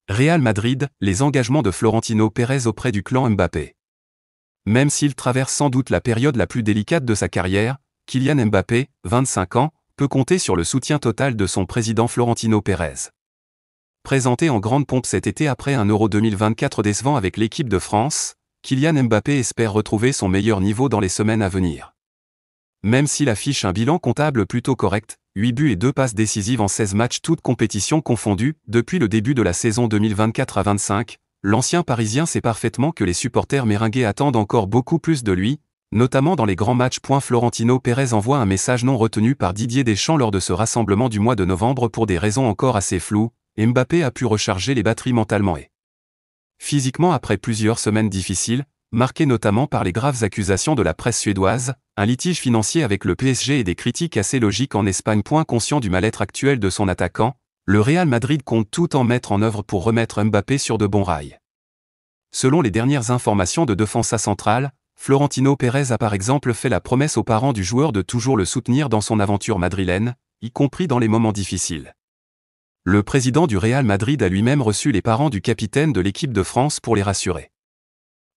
Real Madrid, les engagements de Florentino Pérez auprès du clan Mbappé. Même s'il traverse sans doute la période la plus délicate de sa carrière, Kylian Mbappé, 25 ans, peut compter sur le soutien total de son président Florentino Pérez. Présenté en grande pompe cet été après un Euro 2024 décevant avec l'équipe de France, Kylian Mbappé espère retrouver son meilleur niveau dans les semaines à venir. Même s'il affiche un bilan comptable plutôt correct, 8 buts et 2 passes décisives en 16 matchs toutes compétitions confondues, depuis le début de la saison 2024 à 25, l'ancien Parisien sait parfaitement que les supporters méringués attendent encore beaucoup plus de lui, notamment dans les grands matchs. Florentino Pérez envoie un message non retenu par Didier Deschamps lors de ce rassemblement du mois de novembre pour des raisons encore assez floues. Mbappé a pu recharger les batteries mentalement et physiquement après plusieurs semaines difficiles, marquées notamment par les graves accusations de la presse suédoise, un litige financier avec le PSG et des critiques assez logiques en Espagne. Conscient du mal-être actuel de son attaquant, le Real Madrid compte tout en mettre en œuvre pour remettre Mbappé sur de bons rails. Selon les dernières informations de Defensa Central, Florentino Pérez a par exemple fait la promesse aux parents du joueur de toujours le soutenir dans son aventure madrilène, y compris dans les moments difficiles. Le président du Real Madrid a lui-même reçu les parents du capitaine de l'équipe de France pour les rassurer.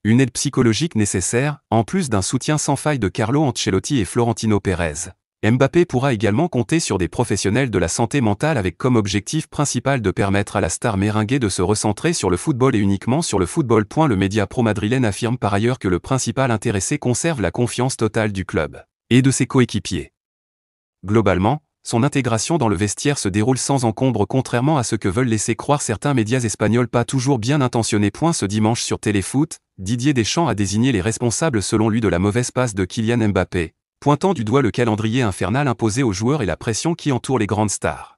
Une aide psychologique nécessaire, en plus d'un soutien sans faille de Carlo Ancelotti et Florentino Pérez. Mbappé pourra également compter sur des professionnels de la santé mentale avec comme objectif principal de permettre à la star méringuée de se recentrer sur le football et uniquement sur le football. Le média pro-madrilène affirme par ailleurs que le principal intéressé conserve la confiance totale du club et de ses coéquipiers. Globalement, son intégration dans le vestiaire se déroule sans encombre contrairement à ce que veulent laisser croire certains médias espagnols pas toujours bien intentionnés. Ce dimanche sur Téléfoot, Didier Deschamps a désigné les responsables selon lui de la mauvaise passe de Kylian Mbappé, pointant du doigt le calendrier infernal imposé aux joueurs et la pression qui entoure les grandes stars.